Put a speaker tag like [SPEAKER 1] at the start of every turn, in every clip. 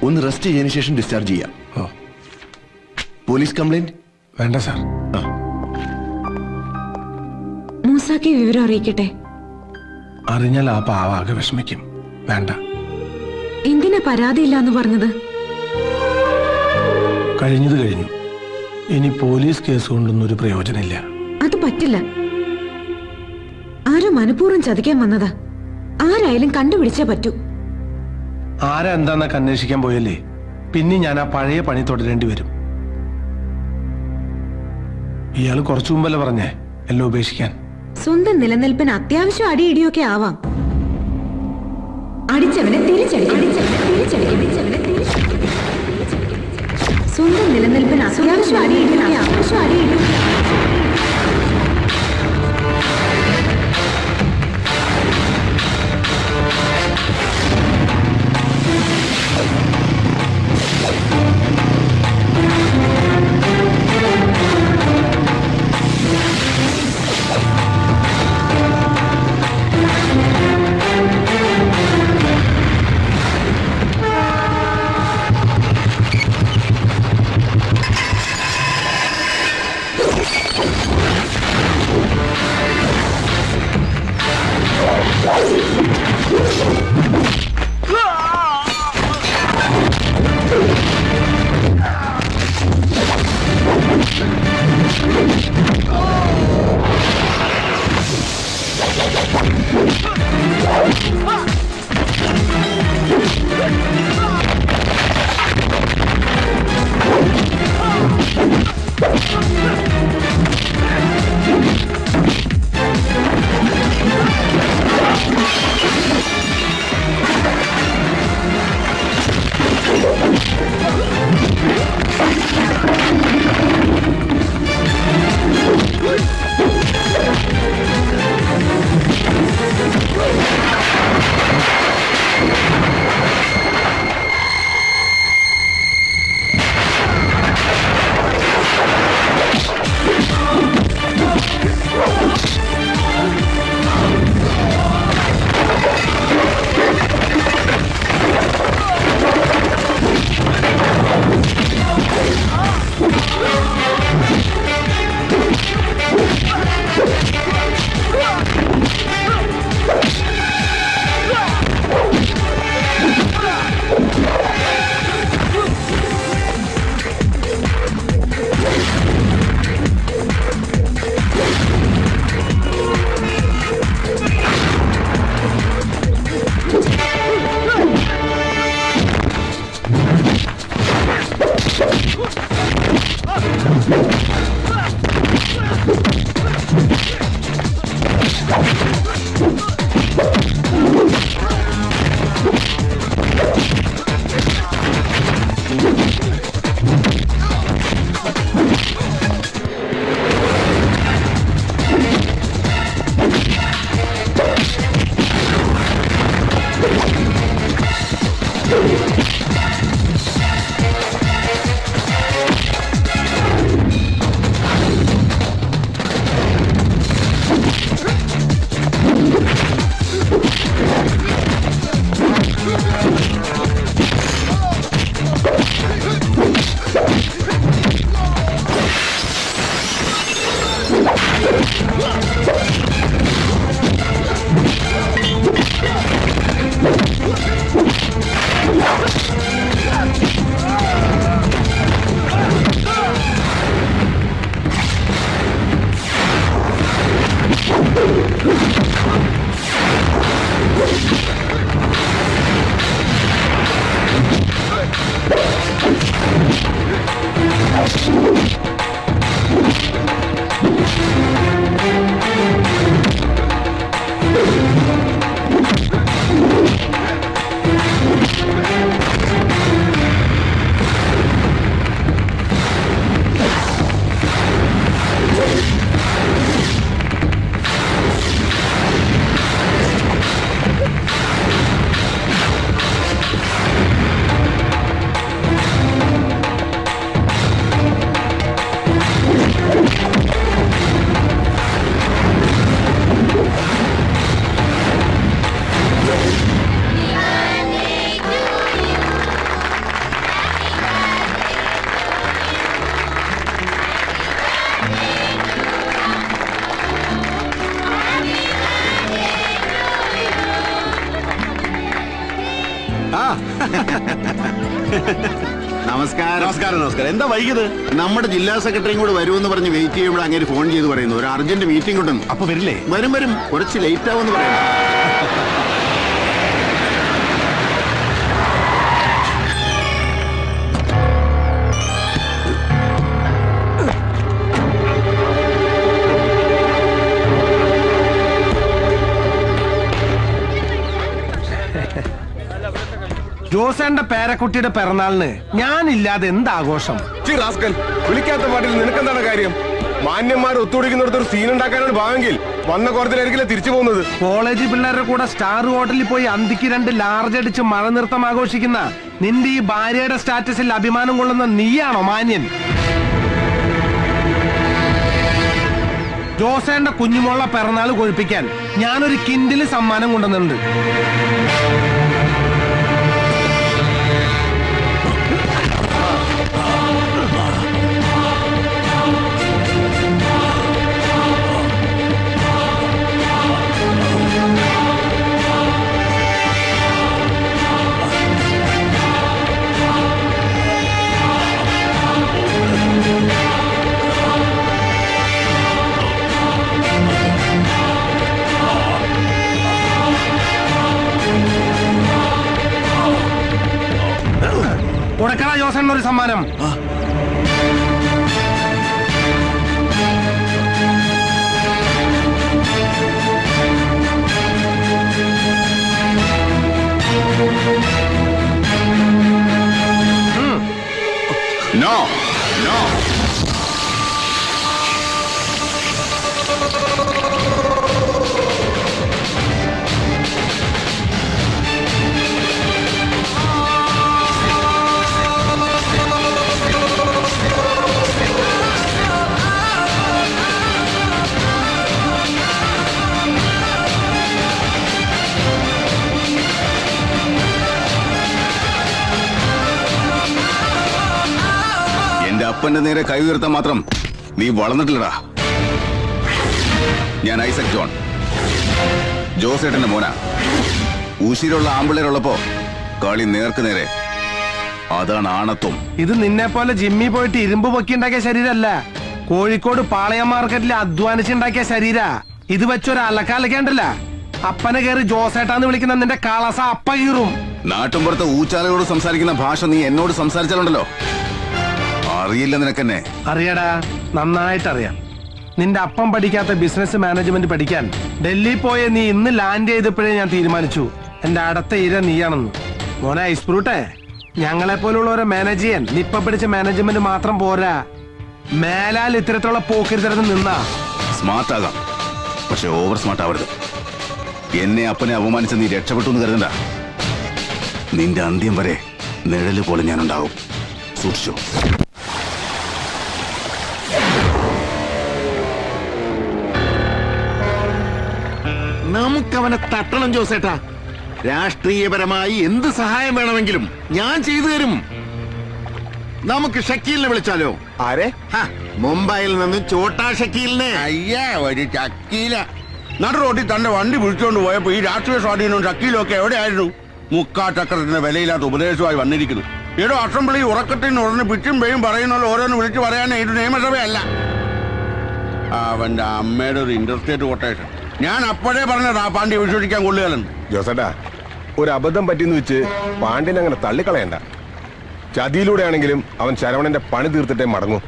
[SPEAKER 1] ഒന്ന് റെസ്റ്റ് ചെയ്തതിനു ശേഷം ഡിസ്ചാർജ് ചെയ്യാം. പോലീസ് കംപ്ലൈന്റ്
[SPEAKER 2] വേണ്ട സാർ.
[SPEAKER 3] മൂസാക്ക് വിവരം അറിയിക്കട്ടെ?
[SPEAKER 2] അറിഞ്ഞാൽ ആ പാവാകെ വിഷമിക്കും. വേണ്ട.
[SPEAKER 3] എന്തിനാ പരാതിയില്ലാന്ന് പറഞ്ഞത്?
[SPEAKER 2] കഴിഞ്ഞത് കഴിഞ്ഞു. ഇനി പോലീസ് കേസ് കൊണ്ടൊന്നും ഒരു പ്രയോജനമില്ല.
[SPEAKER 3] അത് പറ്റില്ല. ആരോ മനഃപൂർവ്വം ചതിക്കാൻ വന്നതാ. ആരായാലും കണ്ടുപിടിച്ചേ പറ്റൂ.
[SPEAKER 2] ആരാ എന്താന്നൊക്കെ അന്വേഷിക്കാൻ പോയല്ലേ പിന്നെ ഞാൻ ആ പഴയ പണി തുടരേണ്ടി വരും. ഇയാൾ കുറച്ചു മുമ്പല്ലേ പറഞ്ഞേ എല്ലാം ഉപേക്ഷിക്കാൻ.
[SPEAKER 3] സ്വന്തം നിലനിൽപ്പിന് അത്യാവശ്യം അടിയിടിയൊക്കെ ആവാം. അടിച്ചവനെ തിരിച്ചടിക്കും. സ്വന്തം നിലനിൽപ്പിന് അത്യാവശ്യം അടിയിടിയൊക്കെ ആവാം.
[SPEAKER 4] നമസ്കാരം.
[SPEAKER 5] നമസ്കാരം നമസ്കാരം. എന്താ വൈകിയത്?
[SPEAKER 4] നമ്മുടെ ജില്ലാ സെക്രട്ടറിയും കൂടെ വരുമെന്ന് പറഞ്ഞ് വെയിറ്റ് ചെയ്യുമ്പോൾ അങ്ങനെ ഫോൺ ചെയ്ത് പറയുന്നു ഒരു അർജന്റ് മീറ്റിംഗ് ഉണ്ടെന്ന്.
[SPEAKER 5] അപ്പൊ വരില്ലേ?
[SPEAKER 4] വരും കുറച്ച് ലേറ്റ് ആവുമെന്ന് പറയാം.
[SPEAKER 2] ജോസേന്റെ പേരക്കുട്ടിയുടെ പിറന്നാളിന് ഞാനില്ലാതെ എന്താഘോഷം?
[SPEAKER 6] വിളിക്കാത്ത പാട്ടിൽ നിനക്കെന്താണ് കാര്യം? മാന്യന്മാർ ഒത്തുപിടിക്കുന്നിടത്ത് ഒരു സീൻ ഉണ്ടാക്കാനാണ് ഭാവെങ്കിൽ വന്ന കുറച്ചിലായിരിക്കില്ല തിരിച്ചു പോകുന്നത്.
[SPEAKER 2] കോളേജ് പിള്ളേരുടെ കൂടെ സ്റ്റാർ ഹോട്ടലിൽ പോയി അന്തിക്ക് 2 ലാർജ് അടിച്ച് മഴ നൃത്തം ആഘോഷിക്കുന്ന നിന്റെ ഈ ഭാര്യയുടെ സ്റ്റാറ്റസിൽ അഭിമാനം കൊള്ളുന്ന നീയാണോ മാന്യൻ? ജോസേന്റെ കുഞ്ഞുമോള പിറന്നാൾ കൊഴിപ്പിക്കാൻ ഞാനൊരു കിൻഡില് സമ്മാനം കൊണ്ടുവന്നിട്ടുണ്ട്. കൊടുക്കണ ജോസേനൊരു സമ്മാനം.
[SPEAKER 4] നോ നോ അപ്പന്റെ നേരെ കൈ ഉയർത്താൻ മാത്രം നീ വളർന്നിട്ടില്ലടാ. ഞാൻ ഐസക് ജോൺ, ജോസേട്ടന്റെ മോനാ. ഉശിരുള്ള ആമ്പിള്ളേരുള്ളപ്പോ കളി നേർക്ക് നേരെ, അതാണ് ആണത്വം.
[SPEAKER 2] ഇത് നിന്നെ പോലെ ജിമ്മി പോയിട്ട് ഇരുമ്പ് പൊക്കി ഉണ്ടാക്കിയ ശരീരമല്ല, കോഴിക്കോട് പാളയം മാർക്കറ്റിൽ അധ്വാനിച്ചുണ്ടാക്കിയ ശരീര. ഇത് വെച്ചൊരു അലക്കാലക്കേണ്ടല്ല. അപ്പനെ കയറി ജോസേട്ടാന്ന് വിളിക്കുന്ന നിന്റെ കളസ അപ്പ കീറും.
[SPEAKER 4] നാട്ടുമ്പുറത്ത് ഊച്ചാലയോട് സംസാരിക്കുന്ന ഭാഷ നീ എന്നോട് സംസാരിച്ചാലുണ്ടല്ലോ അറിയില്ല നിനക്കെന്നെ.
[SPEAKER 2] അറിയടാ, നന്നായിട്ടറിയാം. നിന്റെ അപ്പം പഠിക്കാത്ത ബിസിനസ് മാനേജ്മെന്റ് പഠിക്കാൻ ഡൽഹി പോയ നീ ഇന്ന് ലാൻഡ് ചെയ്തപ്പോഴേ ഞാൻ തീരുമാനിച്ചു എന്റെ അടുത്ത ഇര നീയാണെന്ന്. മോനെ ഐസ് ഫ്രൂട്ടെ, ഞങ്ങളെ പോലുള്ളവരെ മാനേജ് ചെയ്യാൻ നിപ്പ പിടിച്ച മാനേജ്മെന്റ് മാത്രം പോരാ. മേലാൽ ഇത്തരത്തിലുള്ള പോക്കിരുത്തരന്ന് നിന്നാ
[SPEAKER 4] സ്മാർട്ട് ആകാം, പക്ഷെ ഓവർ സ്മാർട്ട് ആവരുത്. എന്നെ അപ്പനെ അപമാനിച്ച നീ രക്ഷപ്പെട്ടു എന്ന് കരുതണ്ട. നിന്റെ അന്ത്യം വരെ നിഴല് പോലെ ഞാനുണ്ടാവും. സൂക്ഷിച്ചോ. നമുക്കവനെ തട്ടണം ജോസേട്ടാ. രാഷ്ട്രീയപരമായി എന്ത് സഹായം വേണമെങ്കിലും ഞാൻ ചെയ്തു തരും. നമുക്ക് ഷക്കീലിനെ വിളിച്ചാലോ?
[SPEAKER 6] ആരെ?
[SPEAKER 4] മുംബൈയിൽ നിന്ന് ചോട്ടാ ഷക്കീലിനെ.
[SPEAKER 5] അയ്യാ, ഒരു ചക്കീല നടു റോട്ടിൽ തന്റെ വണ്ടി വിളിച്ചുകൊണ്ട് പോയപ്പോ ഈ രാഷ്ട്രീയ സ്വാധീനവും ചക്കീലും ഒക്കെ എവിടെയായിരുന്നു? മുക്കാട്ടക്കരത്തിന്റെ വിലയില്ലാത്ത ഉപദേശമായി വന്നിരിക്കുന്നു. ഏതോ അസംബ്ലി ഉറക്കത്തിന് ഉടനെ പിച്ചും പേയും പറയുന്നല്ലോ ഓരോന്ന് വിളിച്ചു പറയാനേ ഇത് നിയമസഭയല്ല. അവന്റെ അമ്മയുടെ ഒരു ഇന്റർസ്റ്റേറ്റ് കൊട്ടേഷൻ. ഞാൻ അപ്പോഴേ പറഞ്ഞതാ പാണ്ഡ്യ വിശ്വസിക്കാൻ കൊള്ളുകയെന്ന്.
[SPEAKER 6] ജോസേട്ടാ, ഒരു അബദ്ധം പറ്റിയെന്ന് വെച്ച് പാണ്ഡ്യനെ അങ്ങനെ തള്ളിക്കളയണ്ട. ചതിയിലൂടെ ആണെങ്കിലും അവൻ ശരവണന്റെ പണി തീർത്തിട്ടേ മടങ്ങൂ.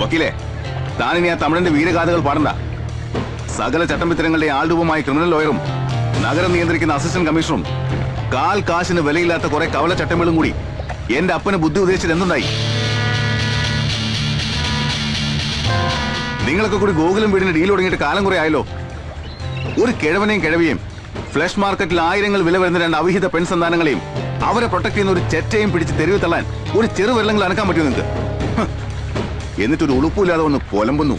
[SPEAKER 4] വക്കീലേ, താനിനി ആ തമിഴന്റെ വീരഗാഥകൾ പാടണ്ട. സകല ചട്ടമ്പിത്തരങ്ങളുടെ ആൾരൂപമായ ക്രിമിനൽ ലോയറും നഗരം നിയന്ത്രിക്കുന്ന അസിസ്റ്റന്റ് കമ്മീഷണറും കാൽ കാശിന് വിലയില്ലാത്ത കുറെ കവല ചട്ടങ്ങളും കൂടി എന്റെ അപ്പന് ബുദ്ധി ഉപദേശിച്ചത് എന്തുണ്ടായി? നിങ്ങളൊക്കെ കൂടി ഗോകുലം വീടിന് ഡീൽ തുടങ്ങിയിട്ട് കാലം കുറെ ആയല്ലോ. ഒരു കിഴവനെയും കിഴവിയെയും ഫ്ലഷ് മാർക്കറ്റിൽ ആയിരങ്ങൾ വില വരുന്ന 2 അവിഹിത പെൺസന്താനങ്ങളെയും അവരെ പ്രൊട്ടക്ട് ചെയ്യുന്ന ഒരു ചെറ്റയും പിടിച്ച് തെരുവ് തള്ളാൻ ഒരു ചെറു വെള്ളങ്ങൾ അനക്കാൻ പറ്റുമോ നിങ്ങൾക്ക്? എന്നിട്ടൊരു ഉളുപ്പില്ലാതെ ഒന്ന് പൊലമ്പുന്നു.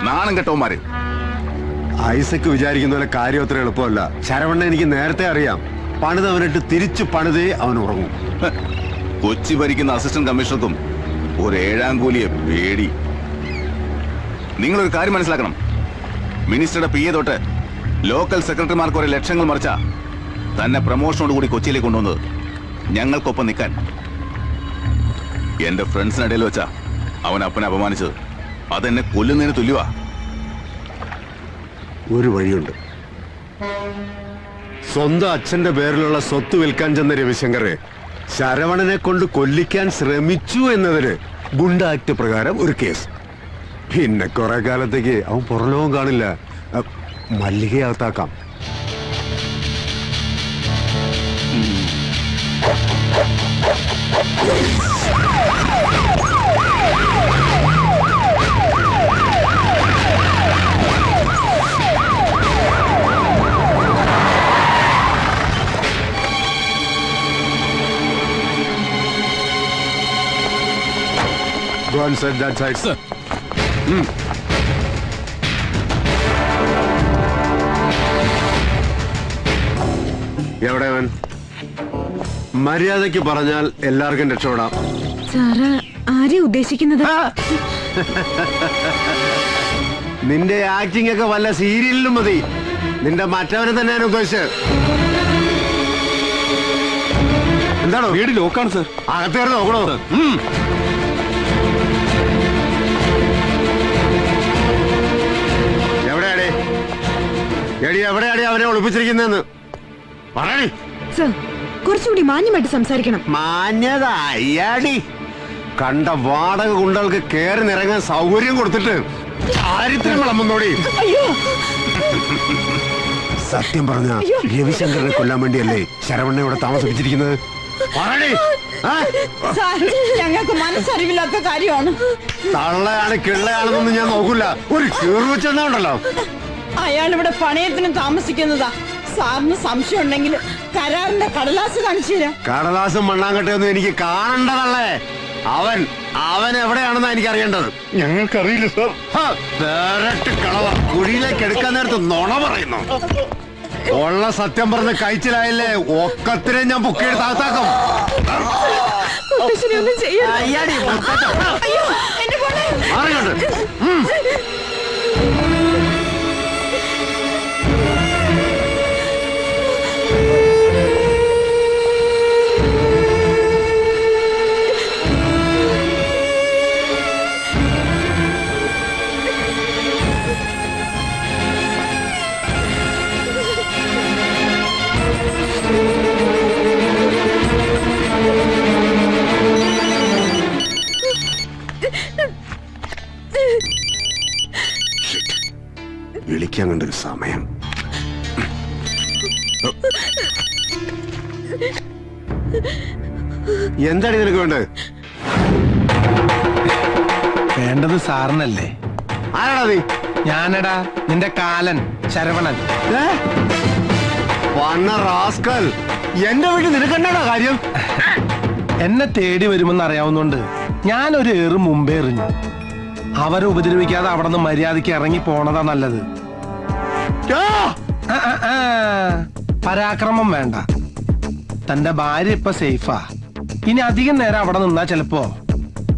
[SPEAKER 4] നാണം കെട്ടവന്മാര്.
[SPEAKER 7] ഐസക്ക് വിചാരിക്കുന്ന പോലെ കാര്യം അത്ര എളുപ്പമല്ല. ശരവണ്ണ എനിക്ക് നേരത്തെ അറിയാം. പണിതവനിട്ട് തിരിച്ചു പണിതേ അവൻ ഉറങ്ങും.
[SPEAKER 4] കൊച്ചി ഭരിക്കുന്ന അസിസ്റ്റന്റ് കമ്മീഷണർക്കും ഒരു 7-ാം കൂലിയെ പേടി. നിങ്ങളൊരു കാര്യം മനസ്സിലാക്കണം. മിനിസ്റ്ററുടെ PA തൊട്ട് ലോക്കൽ സെക്രട്ടറിമാർക്ക് ഒരു ലക്ഷങ്ങൾ മറിച്ച തന്നെ പ്രമോഷനോട് കൂടി കൊച്ചിയിലേക്ക് കൊണ്ടുവന്നത് ഞങ്ങൾക്കൊപ്പം നിൽക്കാൻ. എന്റെ ഫ്രണ്ട്സിനിടയിൽ വെച്ചാ അവൻ അപ്പനെ അപമാനിച്ചത്. അതെന്നെ കൊല്ലുന്നതിന് തുല്യവാ.
[SPEAKER 7] ഒരു വഴിയുണ്ട്. സ്വന്തം അച്ഛന്റെ പേരിലുള്ള സ്വത്ത് വിൽക്കാൻ ചെന്ന രവിശങ്കറെ ശരവണനെ കൊണ്ട് കൊല്ലിക്കാൻ ശ്രമിച്ചു എന്നതിന് ഗുണ്ട ആക്ട് പ്രകാരം ഒരു കേസ്. പിന്നെ കുറെ കാലത്തേക്ക് അവൻ പുറലോകം കാണില്ല. മല്ലികയകത്താക്കാം. Go and set that side. Sir. എവിടെ അവൻ? മര്യാദയ്ക്ക് പറഞ്ഞാൽ എല്ലാവർക്കും രക്ഷപ്പെടാം.
[SPEAKER 3] സാറ് ആരെ ഉദ്ദേശിക്കുന്നത്?
[SPEAKER 7] നിന്റെ ആക്ടിംഗ് ഒക്കെ വല്ല സീരിയലിലും മതി. നിന്റെ മറ്റവനെ തന്നെയാണ് ഉദ്ദേശിച്ചത്. എന്താണോ?
[SPEAKER 1] വീട് ലോക്കാണ് സർ.
[SPEAKER 7] അകത്തേറി നോക്കണോ? എവിടെയാടേ എവിടെയാടേ അവനെ ഒളിപ്പിച്ചിരിക്കുന്നതെന്ന് പറയണേ.
[SPEAKER 3] സർ, കുറച്ചുകൂടി മാന്യമായിട്ട് സംസാരിക്കണം.
[SPEAKER 7] മാന്യത അയ്യാടി. കണ്ട വാടക ഗുണ്ടകൾക്ക് കയറി നിറങ്ങാൻ സൗകര്യം കൊടുത്തിട്ട് ചാരിത്രം വിളമ്പുന്നോടി. സത്യം പറഞ്ഞ രവിശങ്കറിനെ കൊല്ലാൻ വേണ്ടിയല്ലേ ശരവണ്ണ ഇവിടെ താമസിപ്പിച്ചിരിക്കുന്നത്?
[SPEAKER 8] ഞങ്ങൾക്ക് മനസ്സറിവില്ലാത്ത കാര്യമാണ്.
[SPEAKER 7] തള്ളയാണ് കിള്ളയാണെന്നൊന്നും ഞാൻ നോക്കൂല. ഒരു കീറി വെച്ചെന്നുണ്ടല്ലോ.
[SPEAKER 8] അയാൾ ഇവിടെ പണയത്തിന് താമസിക്കുന്നതാ. സാറിന് സംശയം ഉണ്ടെങ്കിൽ കരാറിന്റെ കടലാസ് കാണിച്ചു തരാം.
[SPEAKER 7] കടലാസും മണ്ണാങ്കട്ടയൊന്നും എനിക്ക് കാണണ്ടതല്ലേ. അവൻ എവിടെയാണെന്നാ എനിക്ക് അറിയേണ്ടത്.
[SPEAKER 5] ഞങ്ങൾക്കറിയില്ല സാർ.
[SPEAKER 7] കളവ കുഴിയിലേക്ക് എടുക്കാൻ നേരത്ത് നുണ പറയുന്നു. ഉള്ള സത്യം പറഞ്ഞ് കഴിച്ചിലായില്ലേ ഒക്കത്തിനെ ഞാൻ പൊക്കിയെടുത്ത് അകത്താക്കും.
[SPEAKER 3] ഒന്നും ചെയ്യരുത്.
[SPEAKER 7] അറിയുന്നുണ്ട്. വിളിക്കാൻ കണ്ടൊരു സമയം. എന്താണ് നിനക്ക് വേണ്ടത്?
[SPEAKER 2] വേണ്ടത് സാറിനല്ലേ?
[SPEAKER 7] ആരാടാ നീ?
[SPEAKER 2] ഞാനടാ നിന്റെ കാലൻ ശരവണൻ.
[SPEAKER 7] വന്ന റാസ്കൽ. എന്റെ വീട്ടിൽ നിനക്കെന്നാടാ കാര്യം?
[SPEAKER 2] എന്നെ തേടി വരുമെന്ന് അറിയാവുന്നോണ്ട് ഞാനൊരു ഏറ് മുമ്പേ എറിഞ്ഞു. അവരെ ഉപദ്രവിക്കാതെ അവിടെ നിന്ന് മര്യാദയ്ക്ക് ഇറങ്ങി പോണതാ നല്ലത്. പരാക്രമം വേണ്ട. തന്റെ ഭാര്യ ഇപ്പൊ സേഫാ. ഇനി അധികം നേരം അവിടെ നിന്നാ ചിലപ്പോ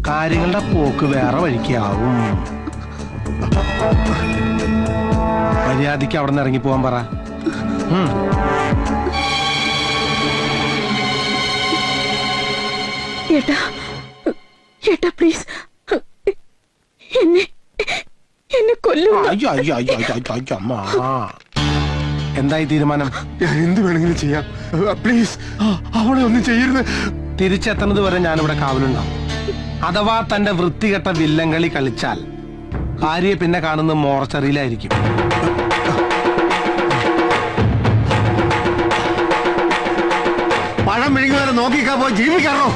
[SPEAKER 2] കാര്യങ്ങളുടെ പോക്ക് വേറെ വഴിക്കാവും. മര്യാദയ്ക്ക് അവിടെ നിന്ന് ഇറങ്ങി പോവാൻ പറ.
[SPEAKER 3] ഏട്ടാ പ്ലീസ്, എന്നെ കൊല്ലൂ.
[SPEAKER 2] അയ്യോ അയ്യോ അയ്യോ അയ്യോ അയ്യോ അമ്മ. എന്തായി തീരുമാനം?
[SPEAKER 7] ഞാൻ എന്ത് വേണമെങ്കിലും ചെയ്യാം. പ്ലീസ് അവളെ ഒന്നും ചെയ്യരുത്.
[SPEAKER 2] തിരിച്ചെത്തുന്നത് വരെ ഞാനിവിടെ കാവലുണ്ടാവും. അഥവാ തന്റെ വൃത്തികെട്ട വില്ലങ്കളി കളിച്ചാൽ ഭാര്യയെ പിന്നെ കാണുന്ന മോർച്ചറിയിലായിരിക്കും.
[SPEAKER 7] പഴം വിഴുങ്ങുന്നവരെ നോക്കിക്കാ പോയി ജീവിക്കാറോ?